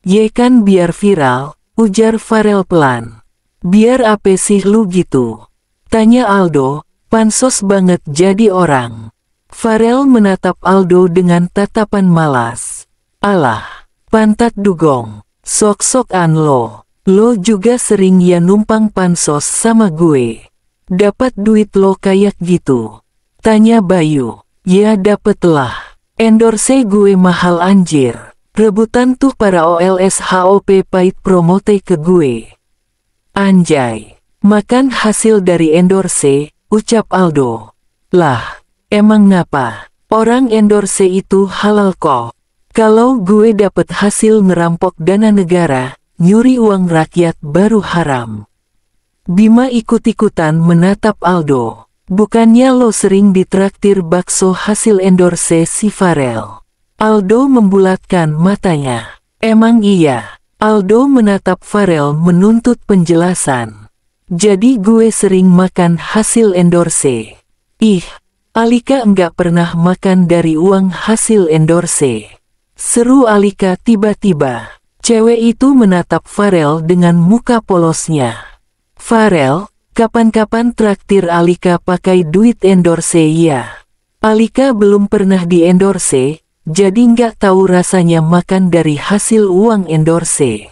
Ye kan biar viral, ujar Farel pelan. Biar apa sih lu gitu? Tanya Aldo, pansos banget jadi orang. Farel menatap Aldo dengan tatapan malas. Alah, pantat dugong, sok-sokan lo. Lo juga sering ya numpang pansos sama gue. Dapat duit lo kayak gitu? Tanya Bayu. Ya dapet lah. Endorse gue mahal anjir. Rebutan tuh para OLS HOP pahit promote ke gue. Anjay. Makan hasil dari endorse, ucap Aldo. Lah, emang ngapa? Orang endorse itu halal kok. Kalau gue dapet hasil ngerampok dana negara, nyuri uang rakyat baru haram. Bima ikut-ikutan menatap Aldo. Bukannya lo sering ditraktir bakso hasil endorse si Farel? Aldo membulatkan matanya. Emang iya. Aldo menatap Farel menuntut penjelasan. Jadi gue sering makan hasil endorse. Ih, Alika enggak pernah makan dari uang hasil endorse. Seru Alika tiba-tiba. Cewek itu menatap Farel dengan muka polosnya. Farel, kapan-kapan traktir Alika pakai duit endorse ya? Alika belum pernah di endorse, jadi nggak tahu rasanya makan dari hasil uang endorse.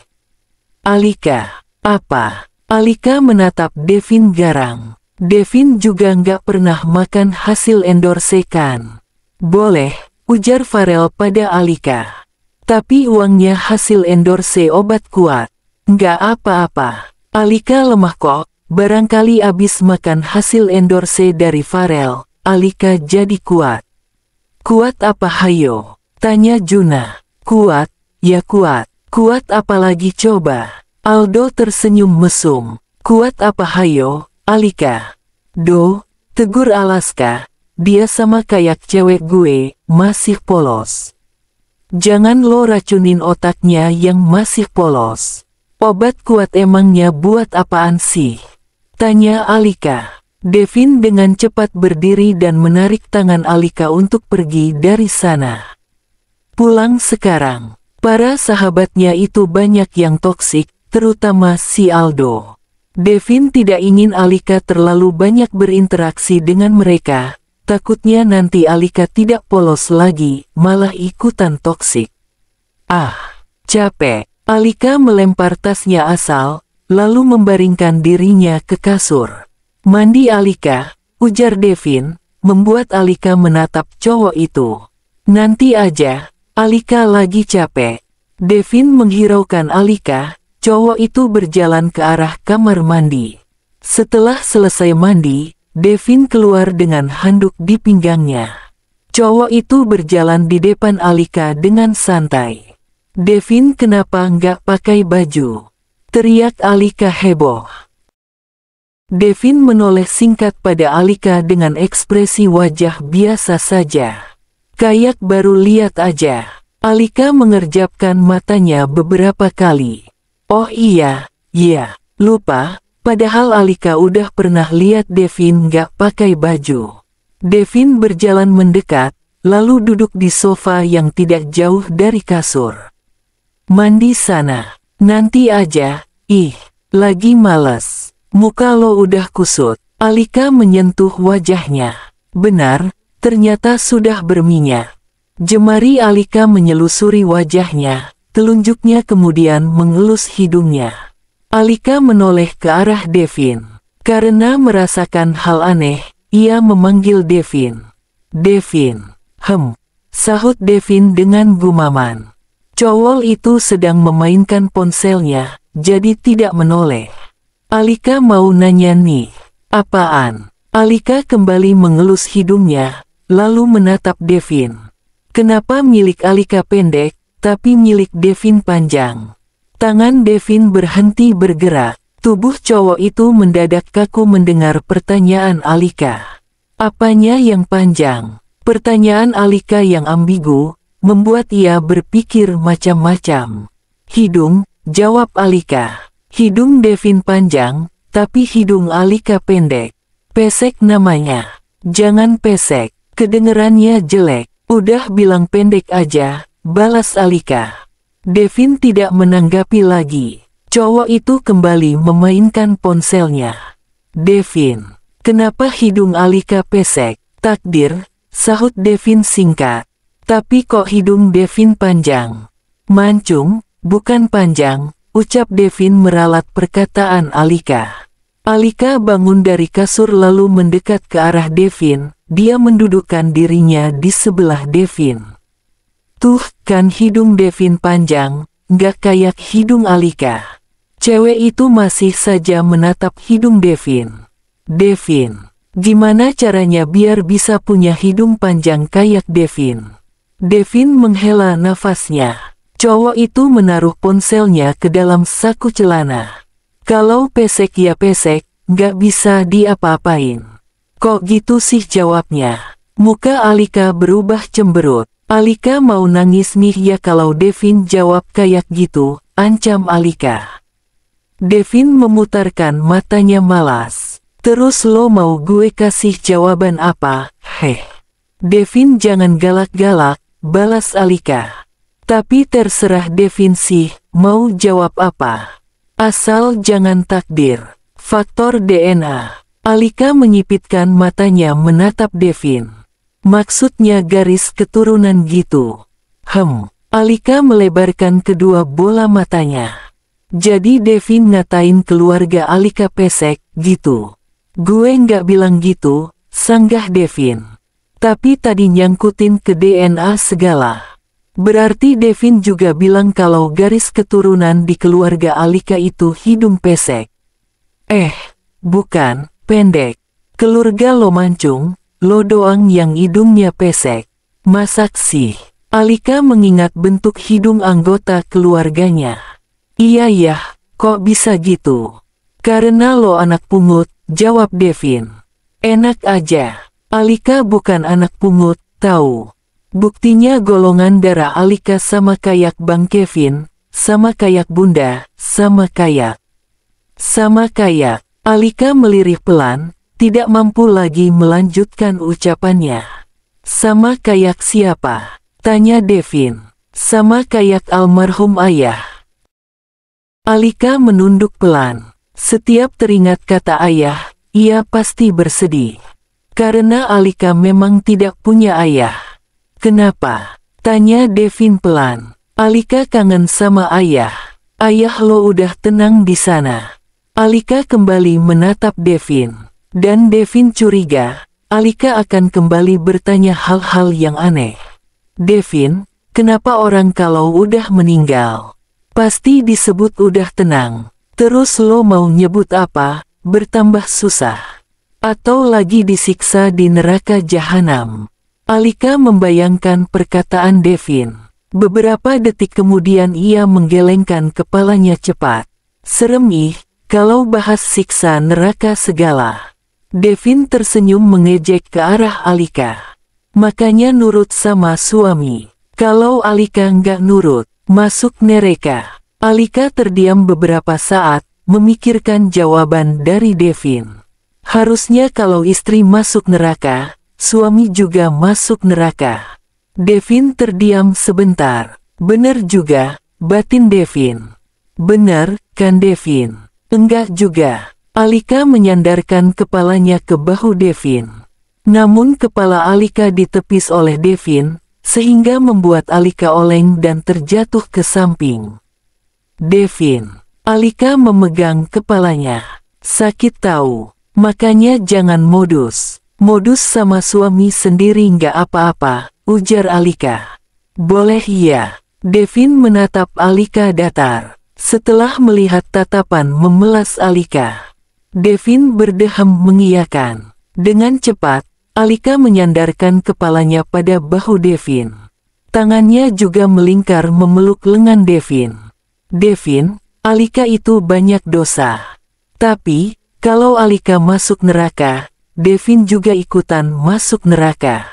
Alika, apa? Alika menatap Devin garang. Devin juga nggak pernah makan hasil endorse kan? Boleh, ujar Farel pada Alika. Tapi uangnya hasil endorse obat kuat. Nggak apa-apa. Alika lemah kok, barangkali abis makan hasil endorse dari Farel, Alika jadi kuat. Kuat apa hayo? Tanya Juna. Kuat, ya kuat. Kuat apalagi coba? Aldo tersenyum mesum. Kuat apa hayo, Alika? Do, tegur Alaska. Dia sama kayak cewek gue, masih polos. Jangan lo racunin otaknya yang masih polos. Obat kuat emangnya buat apaan sih? Tanya Alika. Devin dengan cepat berdiri dan menarik tangan Alika untuk pergi dari sana. Pulang sekarang. Para sahabatnya itu banyak yang toksik, terutama si Aldo. Devin tidak ingin Alika terlalu banyak berinteraksi dengan mereka. Takutnya nanti Alika tidak polos lagi, malah ikutan toksik. Ah, capek. Alika melempar tasnya asal, lalu membaringkan dirinya ke kasur. Mandi Alika, ujar Devin, membuat Alika menatap cowok itu. Nanti aja, Alika lagi capek. Devin menghiraukan Alika, cowok itu berjalan ke arah kamar mandi. Setelah selesai mandi, Devin keluar dengan handuk di pinggangnya. Cowok itu berjalan di depan Alika dengan santai. Devin kenapa nggak pakai baju? Teriak Alika heboh. Devin menoleh singkat pada Alika dengan ekspresi wajah biasa saja. Kayak baru lihat aja. Alika mengerjapkan matanya beberapa kali. Oh iya, lupa. Padahal Alika udah pernah lihat Devin nggak pakai baju. Devin berjalan mendekat, lalu duduk di sofa yang tidak jauh dari kasur. Mandi sana, nanti aja, lagi males. Muka lo udah kusut. Alika menyentuh wajahnya. Benar, ternyata sudah berminyak. Jemari Alika menyelusuri wajahnya, telunjuknya kemudian mengelus hidungnya. Alika menoleh ke arah Devin. Karena merasakan hal aneh, ia memanggil Devin. Devin, sahut Devin dengan gumaman. Cowok itu sedang memainkan ponselnya, jadi tidak menoleh. Alika mau nanya nih, apaan? Alika kembali mengelus hidungnya, lalu menatap Devin. Kenapa milik Alika pendek, tapi milik Devin panjang? Tangan Devin berhenti bergerak. Tubuh cowok itu mendadak kaku mendengar pertanyaan Alika. Apanya yang panjang? Pertanyaan Alika yang ambigu, membuat ia berpikir macam-macam. Hidung, jawab Alika. Hidung Devin panjang, tapi hidung Alika pendek. Pesek namanya. Jangan pesek, kedengerannya jelek. Udah bilang pendek aja, balas Alika. Devin tidak menanggapi lagi. Cowok itu kembali memainkan ponselnya. Devin, kenapa hidung Alika pesek? Takdir, sahut Devin singkat. Tapi kok hidung Devin panjang? Mancung, bukan panjang, ucap Devin meralat perkataan Alika. Alika bangun dari kasur lalu mendekat ke arah Devin. Dia mendudukkan dirinya di sebelah Devin. Tuh kan hidung Devin panjang, nggak kayak hidung Alika. Cewek itu masih saja menatap hidung Devin. Devin, gimana caranya biar bisa punya hidung panjang kayak Devin? Devin menghela nafasnya. Cowok itu menaruh ponselnya ke dalam saku celana. Kalau pesek ya pesek, nggak bisa diapa-apain. Kok gitu sih jawabnya? Muka Alika berubah cemberut. Alika mau nangis nih ya kalau Devin jawab kayak gitu, ancam Alika. Devin memutarkan matanya malas. Terus lo mau gue kasih jawaban apa? Devin jangan galak-galak, balas Alika. Tapi terserah Devin sih, mau jawab apa. Asal jangan takdir. Faktor DNA. Alika menyipitkan matanya menatap Devin. Maksudnya garis keturunan gitu. Alika melebarkan kedua bola matanya. Jadi Devin ngatain keluarga Alika pesek, gitu. Gue nggak bilang gitu, sanggah Devin. Tapi tadi nyangkutin ke DNA segala. Berarti Devin juga bilang kalau garis keturunan di keluarga Alika itu hidung pesek. Bukan, pendek. Keluarga lo mancung. Lo doang yang hidungnya pesek. Masak sih. Alika mengingat bentuk hidung anggota keluarganya. Iya, Kok bisa gitu? Karena lo anak pungut, jawab Devin. Enak aja. Alika bukan anak pungut, tahu. Buktinya golongan darah Alika sama kayak Bang Kevin, sama kayak Bunda, sama kayak. Alika melirih pelan, tidak mampu lagi melanjutkan ucapannya. Sama kayak siapa? Tanya Devin. Sama kayak almarhum ayah. Alika menunduk pelan. Setiap teringat kata ayah, ia pasti bersedih. Karena Alika memang tidak punya ayah. Kenapa? Tanya Devin pelan. Alika kangen sama ayah. Ayah lo udah tenang di sana. Alika kembali menatap Devin. Dan Devin curiga, Alika akan kembali bertanya hal-hal yang aneh. Devin, kenapa orang kalau udah meninggal, pasti disebut udah tenang. Terus lo mau nyebut apa, bertambah susah. Atau lagi disiksa di neraka jahanam. Alika membayangkan perkataan Devin. Beberapa detik kemudian ia menggelengkan kepalanya cepat. Serem ih, kalau bahas siksa neraka segala. Devin tersenyum mengejek ke arah Alika. Makanya nurut sama suami. Kalau Alika nggak nurut, masuk neraka. Alika terdiam beberapa saat, memikirkan jawaban dari Devin. Harusnya kalau istri masuk neraka, suami juga masuk neraka. Devin terdiam sebentar. Bener juga, batin Devin. Bener, kan Devin? Enggak juga. Alika menyandarkan kepalanya ke bahu Devin. Namun kepala Alika ditepis oleh Devin, sehingga membuat Alika oleng dan terjatuh ke samping. Devin. Alika memegang kepalanya. Sakit tahu. Makanya jangan modus. Modus sama suami sendiri nggak apa-apa, ujar Alika. Boleh ya. Devin menatap Alika datar. Setelah melihat tatapan memelas Alika, Devin berdeham mengiyakan. Dengan cepat, Alika menyandarkan kepalanya pada bahu Devin. Tangannya juga melingkar memeluk lengan Devin. Devin, Alika itu banyak dosa. Tapi, kalau Alika masuk neraka, Devin juga ikutan masuk neraka.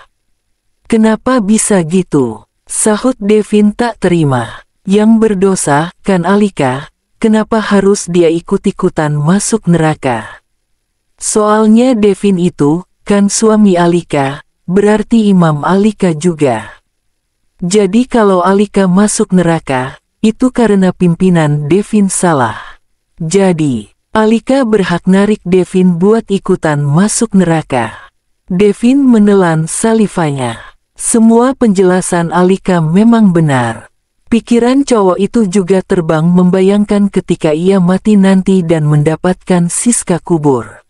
Kenapa bisa gitu? Sahut Devin tak terima. Yang berdosa, kan Alika, kenapa harus dia ikut-ikutan masuk neraka? Soalnya Devin itu, kan suami Alika, berarti imam Alika juga. Jadi kalau Alika masuk neraka, itu karena pimpinan Devin salah. Jadi, Alika berhak narik Devin buat ikutan masuk neraka. Devin menelan salivanya. Semua penjelasan Alika memang benar. Pikiran cowok itu juga terbang membayangkan ketika ia mati nanti dan mendapatkan siska kubur.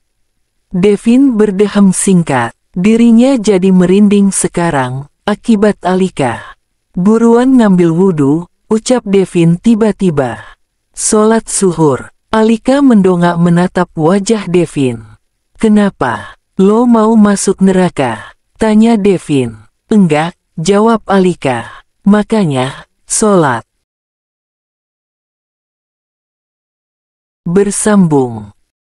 Devin berdeham singkat. Dirinya jadi merinding sekarang, akibat Alika. Buruan ngambil wudhu, ucap Devin tiba-tiba. Sholat zuhur. Alika mendongak menatap wajah Devin. Kenapa? Lo mau masuk neraka? Tanya Devin. Enggak, jawab Alika. Makanya, sholat. Bersambung.